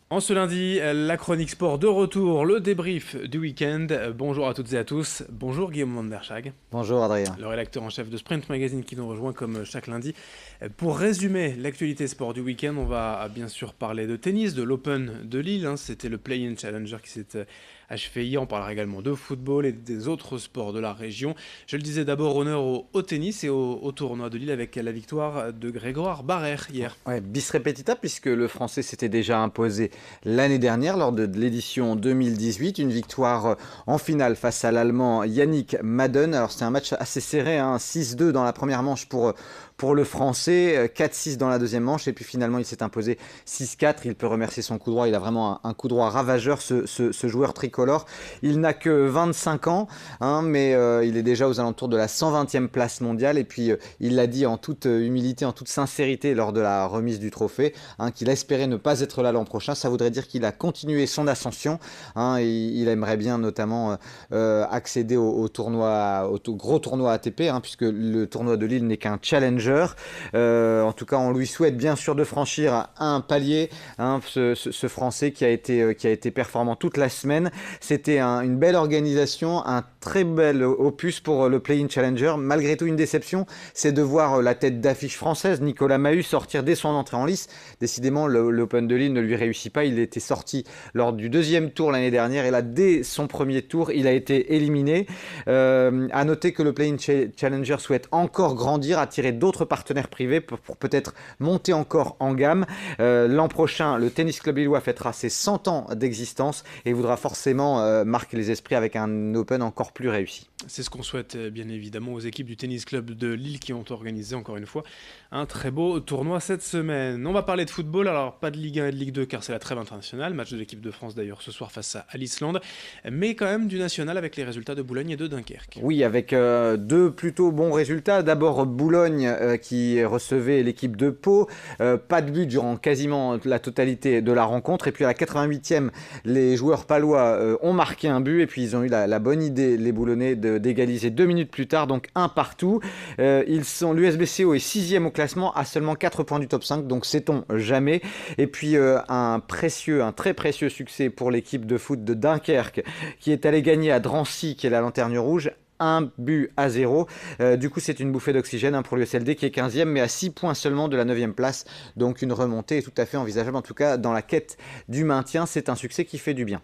En ce lundi, la chronique sport de retour, le débrief du week-end. Bonjour à toutes et à tous. Bonjour Guillaume Van der Schag, Bonjour Adrien. le rédacteur en chef de Sprint Magazine qui nous rejoint comme chaque lundi. Pour résumer l'actualité sport du week-end, on va bien sûr parler de tennis, de l'Open de Lille. C'était le Play-in Challenger qui s'est achevé hier. On parlera également de football et des autres sports de la région. Je le disais d'abord, honneur au tennis et au tournoi de Lille avec la victoire de Grégoire Barrère hier. Ouais, bis repetita puisque le Français s'était déjà imposé l'année dernière lors de l'édition 2018. Une victoire en finale face à l'Allemand Yannick Madden. Alors c'était un match assez serré, 6-2 dans la première manche pour le Français, 4-6 dans la deuxième manche et puis finalement il s'est imposé 6-4. Il peut remercier son coup droit, il a vraiment un coup droit ravageur ce joueur tricolore. Il n'a que 25 ans, mais il est déjà aux alentours de la 120e place mondiale et puis il l'a dit en toute humilité, en toute sincérité lors de la remise du trophée, qu'il espérait ne pas être là l'an prochain. Ça voudrait dire qu'il a continué son ascension, et il aimerait bien notamment accéder au gros tournoi ATP, puisque le tournoi de Lille n'est qu'un challenger. En tout cas, on lui souhaite bien sûr de franchir un palier, ce Français qui a été performant toute la semaine. C'était une belle organisation, un très bel opus pour le Play-in Challenger. Malgré tout, une déception, c'est de voir la tête d'affiche française, Nicolas Mahut, sortir dès son entrée en lice. Décidément, l'Open de Lille ne lui réussit pas. Il était sorti lors du deuxième tour l'année dernière et là, dès son premier tour, il a été éliminé. À noter que le Play-in Challenger souhaite encore grandir, attirer d'autres partenaires privés pour peut-être monter encore en gamme. L'an prochain, le Tennis Club lillois fêtera ses 100 ans d'existence et voudra forcément marquer les esprits avec un Open encore plus réussi. C'est ce qu'on souhaite bien évidemment aux équipes du Tennis Club de Lille qui ont organisé encore une fois un très beau tournoi cette semaine. On va parler de football, alors pas de Ligue 1 et de Ligue 2 car c'est la trêve internationale, match de l'équipe de France d'ailleurs ce soir face à l'Islande, mais quand même du national avec les résultats de Boulogne et de Dunkerque. Oui, avec deux plutôt bons résultats. D'abord Boulogne qui recevait l'équipe de Pau, pas de but durant quasiment la totalité de la rencontre et puis à la 88e, les joueurs palois ont marqué un but et puis ils ont eu la bonne idée, les Boulonnais, d'égaliser 2 minutes plus tard, donc un partout. L'USBCO est 6e au classement à seulement 4 points du top 5, donc sait-on jamais. Et puis un très précieux succès pour l'équipe de foot de Dunkerque qui est allée gagner à Drancy, qui est la lanterne rouge, 1-0. Du coup, c'est une bouffée d'oxygène pour l'USLD qui est 15e, mais à 6 points seulement de la 9e place. Donc une remontée est tout à fait envisageable, en tout cas dans la quête du maintien. C'est un succès qui fait du bien.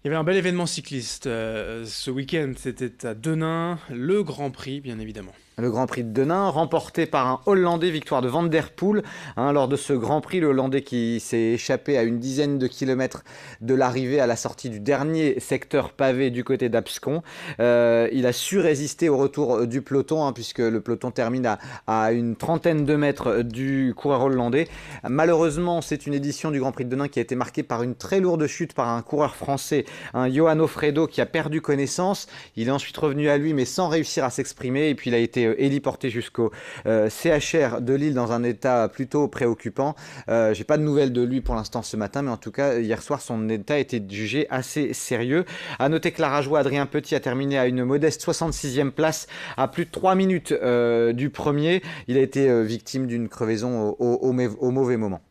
Il y avait un bel événement cycliste ce week-end, c'était à Denain, le Grand Prix bien évidemment. Le Grand Prix de Denain, remporté par un Hollandais, victoire de Van Der Poel. Lors de ce Grand Prix, le Hollandais qui s'est échappé à une dizaine de kilomètres de l'arrivée à la sortie du dernier secteur pavé du côté d'Abscon. Il a su résister au retour du peloton, puisque le peloton termine à une trentaine de mètres du coureur hollandais. Malheureusement, c'est une édition du Grand Prix de Denain qui a été marquée par une très lourde chute par un coureur français, Johan Ofredo, qui a perdu connaissance. Il est ensuite revenu à lui, mais sans réussir à s'exprimer. Et puis il a été héliporté jusqu'au CHR de Lille dans un état plutôt préoccupant. J'ai pas de nouvelles de lui pour l'instant ce matin, mais en tout cas hier soir son état a été jugé assez sérieux. À noter que l'Arageois Adrien Petit a terminé à une modeste 66e place à plus de 3 minutes du premier. Il a été victime d'une crevaison au mauvais moment.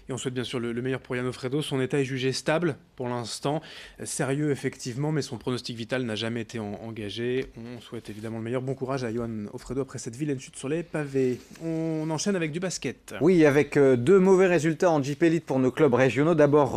Et on souhaite bien sûr le meilleur pour Yann Ofredo. Son état est jugé stable pour l'instant, sérieux effectivement, mais son pronostic vital n'a jamais été engagé. On souhaite évidemment le meilleur. Bon courage à Johan Ofredo après cette vilaine chute sur les pavés. On enchaîne avec du basket. Oui, avec deux mauvais résultats en JP Elite pour nos clubs régionaux. D'abord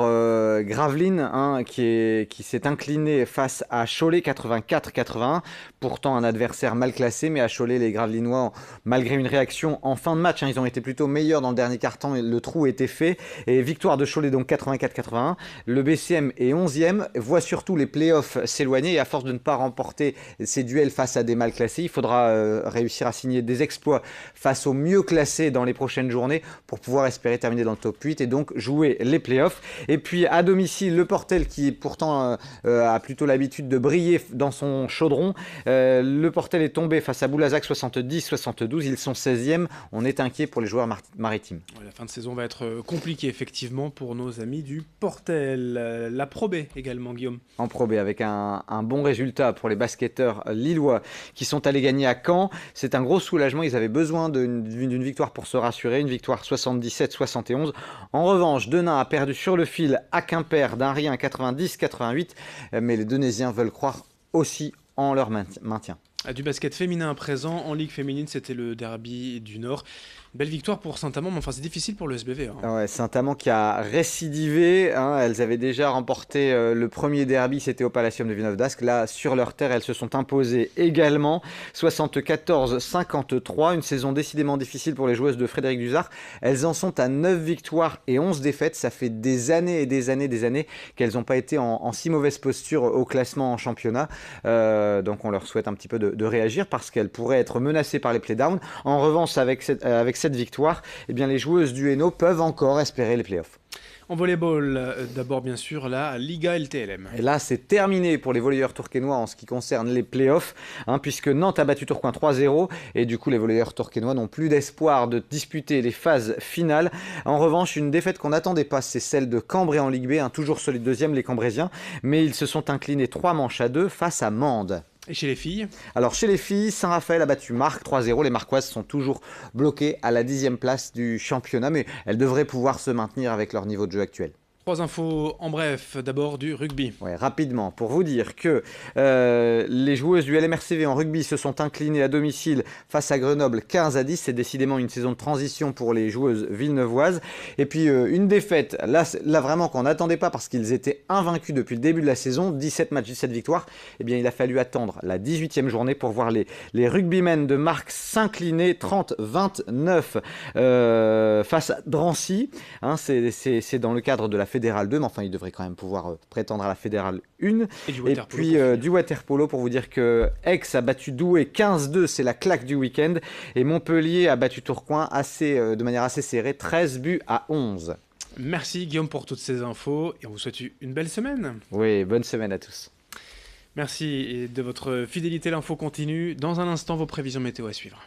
Gravelines qui s'est incliné face à Cholet 84-81. Pourtant un adversaire mal classé, mais à Cholet les Gravelinois, malgré une réaction en fin de match, ils ont été plutôt meilleurs dans le dernier quart-temps et le trou était fait. Et victoire de Cholet donc 84-81. Le BCM est 11e, voit surtout les playoffs s'éloigner et à force de ne pas remporter ces duels face à des mal classés, il faudra réussir à signer des exploits face aux mieux classés dans les prochaines journées pour pouvoir espérer terminer dans le top 8 et donc jouer les playoffs. Et puis à domicile, le Portel qui pourtant a plutôt l'habitude de briller dans son chaudron. Le Portel est tombé face à Boulazac 70-72, ils sont 16e. On est inquiet pour les joueurs maritimes. La fin de saison va être compliquée compliqué effectivement pour nos amis du Portel. La Pro B également, Guillaume. En Pro B avec un bon résultat pour les basketteurs lillois qui sont allés gagner à Caen. C'est un gros soulagement, ils avaient besoin d'une victoire pour se rassurer, une victoire 77-71. En revanche, Denain a perdu sur le fil à Quimper d'un rien 90-88, mais les Denaisiens veulent croire aussi en leur maintien. Du basket féminin à présent, en Ligue féminine, c'était le derby du Nord. Belle victoire pour Saint-Amand, mais enfin c'est difficile pour le SBV. Ouais, Saint-Amand qui a récidivé, elles avaient déjà remporté le premier derby, c'était au Palacium de Villeneuve-d'Ascq. Là, sur leur terre, elles se sont imposées également, 74-53, une saison décidément difficile pour les joueuses de Frédéric Duzard. Elles en sont à 9 victoires et 11 défaites, ça fait des années et des années qu'elles n'ont pas été en si mauvaise posture au classement en championnat. Donc on leur souhaite un petit peu de réagir parce qu'elles pourraient être menacées par les playdowns. En revanche, avec cette victoire, eh bien, les joueuses du Hainaut peuvent encore espérer les playoffs. En volleyball, d'abord bien sûr la Liga LTLM. Et là, c'est terminé pour les volleyeurs tourquenois en ce qui concerne les playoffs, puisque Nantes a battu Tourcoing 3-0 et du coup les volleyeurs tourquenois n'ont plus d'espoir de disputer les phases finales. En revanche, une défaite qu'on n'attendait pas, c'est celle de Cambrai en Ligue B, toujours solide deuxième les Cambrésiens, mais ils se sont inclinés 3-2 face à Mende. Et chez les filles? Alors chez les filles, Saint-Raphaël a battu Marc 3-0. Les Marquoises sont toujours bloquées à la 10e place du championnat, mais elles devraient pouvoir se maintenir avec leur niveau de jeu actuel. 3 infos en bref, d'abord du rugby. Ouais, rapidement, pour vous dire que les joueuses du LMRCV en rugby se sont inclinées à domicile face à Grenoble 15-10. C'est décidément une saison de transition pour les joueuses villeneuvoises. Et puis une défaite, là vraiment qu'on n'attendait pas parce qu'ils étaient invaincus depuis le début de la saison. 17 matchs, 17 victoires. Eh bien, il a fallu attendre la 18e journée pour voir les rugbymen de Marc s'incliner 30-29 face à Drancy. C'est dans le cadre de la Fédérale 2, mais enfin il devrait quand même pouvoir prétendre à la Fédérale 1. Et puis du waterpolo pour vous dire que Aix a battu Douai 15-2, c'est la claque du week-end. Et Montpellier a battu Tourcoing de manière assez serrée, 13-11. Merci Guillaume pour toutes ces infos et on vous souhaite une belle semaine. Oui, bonne semaine à tous. Merci de votre fidélité, l'info continue. Dans un instant, vos prévisions météo à suivre.